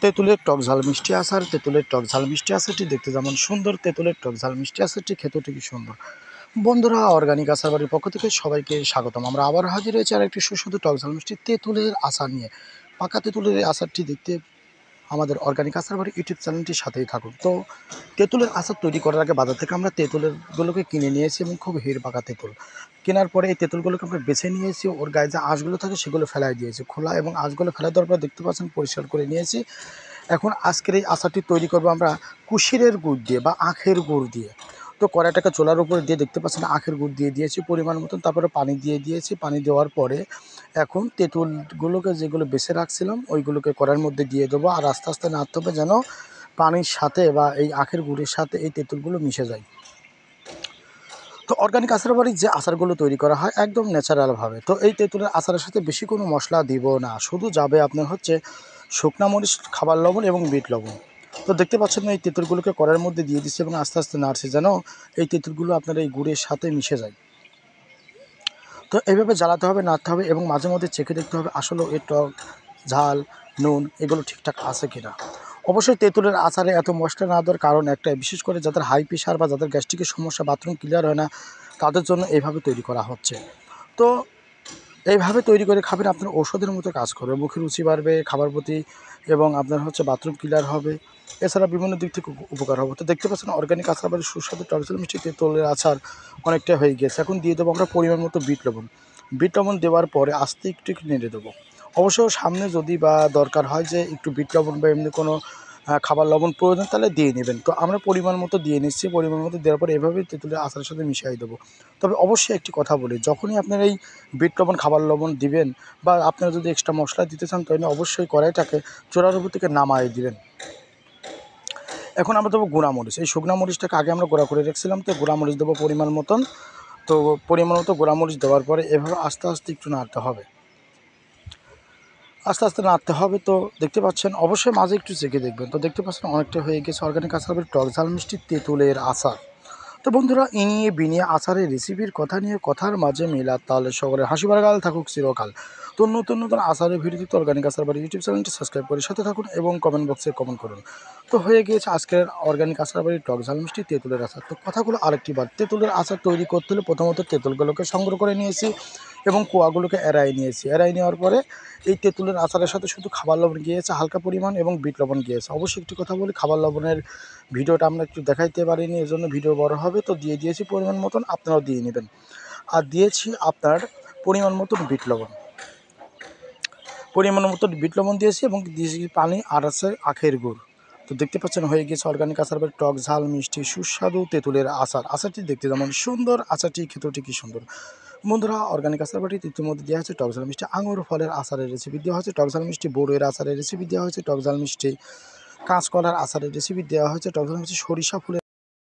তেঁতুলের টক ঝাল মিষ্টি আচার। তেঁতুলের টক ঝাল মিষ্টি আচারটি দেখতে যেমন সুন্দর, তেঁতুলের টক ঝাল মিষ্টি আচারটি খেতেও ঠিকই সুন্দর। বন্ধুরা, অর্গানিক আচার বাড়ির পক্ষ থেকে সবাইকে স্বাগতম। আমরা আবার হাজির হয়েছি আর একটি সুস্বাদু টক ঝাল মিষ্টি তেঁতুলের আচার নিয়ে। পাকা তেঁতুলের এই আচারটি দেখতে আমাদের অর্গানিক আচার বাড়ি ইউটিউব চ্যানেলটির সাথেই থাকুন। তো তেঁতুলের আচার তৈরি করার আগে বাজার থেকে আমরা তেঁতুলগুলোকে কিনে নিয়েছি এবং খুব হিড় পাকা তেঁতুল। কেনার পরে এই তেঁতুলগুলোকে আমরা বেছে নিয়েছি, ওর গায়ে যে আঁশগুলো থাকে সেগুলো ফেলাই দিয়েছি। খোলা এবং আঁশগুলো ফেলাই দেওয়ার পর দেখতে পাচ্ছেন পরিষ্কার করে নিয়েছি। এখন আজকের এই আচারটি তৈরি করবো আমরা কুশিরের গুড় দিয়ে বা আখের গুড় দিয়ে। তো কড়াইটাকে চুলার উপরে দিয়ে দেখতে পাচ্ছেন আখের গুড় দিয়ে দিয়েছি পরিমাণ মতন, তারপরে পানি দিয়ে দিয়েছি। পানি দেওয়ার পরে এখন তেঁতুলগুলোকে যেগুলো বেছে রাখছিলাম ওইগুলোকে কড়াইয়ের মধ্যে দিয়ে দেবো, আর আস্তে আস্তে নাড়তে হবে যেন পানির সাথে বা এই আখের গুড়ের সাথে এই তেঁতুলগুলো মিশে যায়। তো অর্গানিক আচার বাড়ির যে আচারগুলো তৈরি করা হয় একদম ন্যাচারালভাবে। তো এই তেঁতুলের আচারের সাথে বেশি কোনো মশলা দিব না, শুধু যাবে আপনার হচ্ছে শুকনা মরিচ, খাবার লবণ এবং বিট লবণ। তো দেখতে পাচ্ছেন এই তেঁতুলগুলোকে কড়াইয়ের মধ্যে দিয়ে দিচ্ছি এবং আস্তে আস্তে নাড়ছি যেন এই তেঁতুলগুলো আপনার এই গুড়ের সাথে মিশে যায়। তো এইভাবে জ্বালাতে হবে, নাড়তে হবে এবং মাঝে মধ্যে চেখে দেখতে হবে আসলে এর টক, ঝাল, নুন এগুলো ঠিকঠাক আছে কিনা। অবশ্যই তেঁতুলের আচারে এত মশলা না দেওয়ার কারণ একটাই, বিশেষ করে যাদের হাই প্রেশার বা যাদের গ্যাস্ট্রিকের সমস্যা, বাথরুম ক্লিয়ার হয় না, তাদের জন্য এইভাবে তৈরি করা হচ্ছে। তো এইভাবে তৈরি করে খাবেন, আপনার ঔষধের মতো কাজ করবে, মুখের রুচি বাড়বে, খাবার প্রতি এবং আপনার হচ্ছে বাথরুম ক্লিয়ার হবে, এছাড়া বিভিন্ন দিক থেকে উপকার হবে। তো দেখতে পাচ্ছেন অর্গানিক আচার বাড়ির সুস্বাদু টক ঝাল মিষ্টি তেঁতুলের আচার অনেকটা হয়ে গেছে। এখন দিয়ে দেবো আমরা পরিমাণ মতো বিট লবণ। বিট লবণ দেওয়ার পরে আস্তে একটু একটু নেড়ে দেবো। অবশ্য সামনে যদি বা দরকার হয় যে একটু বিট লবণ বা এমনি কোনো খাবার লবণ প্রয়োজন তাহলে দিয়ে নেবেন। তো আমরা পরিমাণ মতো দিয়ে নিচ্ছি। পরিমাণ মতো দেওয়ার পরে এভাবেই তেঁতুলের আচারের সাথে মিশিয়ে দেবো। তবে অবশ্যই একটি কথা বলি, যখনই আপনার এই বিট লবণ, খাবার লবণ দিবেন বা আপনারা যদি এক্সট্রা মশলা দিতে চান তাহলে অবশ্যই কড়াইটাকে চুলার উপর থেকে নামায় দিবেন। এখন আমরা দেবো গুঁড়ামরিচ। এই শুকনা মরিচটাকে আগে আমরা গুঁড়া করে রেখেছিলাম, তো গুঁড়ামরিচ দেবো পরিমাণ মতন। তো পরিমাণ মতো গুঁড়ামরিচ দেওয়ার পরে এভাবে আস্তে আস্তে একটু নাড়তে হবে, আস্তে আস্তে নাড়তে হবে। তো দেখতে পাচ্ছেন অবশ্যই মাঝে একটু চেখে দেখবেন। তো দেখতে পাচ্ছেন অনেকটা হয়ে গেছে অর্গানিক আচার বাড়ির টক ঝাল মিষ্টি তেঁতুলের আচার। তো বন্ধুরা, ইনিয়ে বিনিয়ে আচারের রেসিপির কথা নিয়ে কথার মাঝে মেলার তাহলে সকলের হাসি বাড়াগাল থাকুক চিরকাল। তো নতুন নতুন আচারের ভিডিও দিতে অর্গানিক আচার বাড়ি ইউটিউব চ্যানেলটি সাবস্ক্রাইব করে সাথে থাকুন এবং কমেন্ট বক্সে কমেন্ট করুন। তো হয়ে গিয়েছে আজকের অর্গানিক আচার বাড়ির টক ঝাল মিষ্টি তেঁতুলের আচার। তো কথাগুলো আরেকটি বার, তেঁতুলের আচার তৈরি করতে হলে প্রথমত তেঁতুলগুলোকে সংগ্রহ করে নিয়েছি এবং কোয়াগুলোকে এড়াই নিয়েছি। এড়াই নেওয়ার পরে এই তেঁতুলের আচারের সাথে শুধু খাবার লবণ গিয়েছে হালকা পরিমাণ এবং বিট লবণ গিয়েছে। অবশ্যই একটি কথা বলি, খাবার লবণের ভিডিওটা আমরা একটু দেখাইতে পারিনি, এজন্য ভিডিও বড় হবে। তো দিয়ে দিয়েছি পরিমাণ মতন, আপনারাও দিয়ে নেবেন। আর দিয়েছি আপনার পরিমাণ মতন বিট লবণ, পরিমাণ মতন বিট লবণ দিয়েছি এবং দিয়েছি পানি আর আছে আখের গুড়। তো দেখতে পাচ্ছেন হয়ে গেছে অর্গানিক আচার বাড়ির টক ঝাল মিষ্টি সুস্বাদু তেঁতুলের আচার। আচারটি দেখতে যেমন সুন্দর, আচারটি খেতেও ঠিকই সুন্দর। বন্ধুরা, অর্গানিক আচার বাড়িতে ইতিমধ্যে দেওয়া হয়েছে টক ঝাল মিষ্টি আঙুর ফলের আচারের রেসিপি দেওয়া হয়েছে, টক ঝাল মিষ্টি বড়ুয়ের আচারের রেসিপি দেওয়া হয়েছে, টক ঝাল মিষ্টি কাঁচকলার আচারের রেসিপি দেওয়া হয়েছে, টক ঝাল মিষ্টি সরিষা ফুলের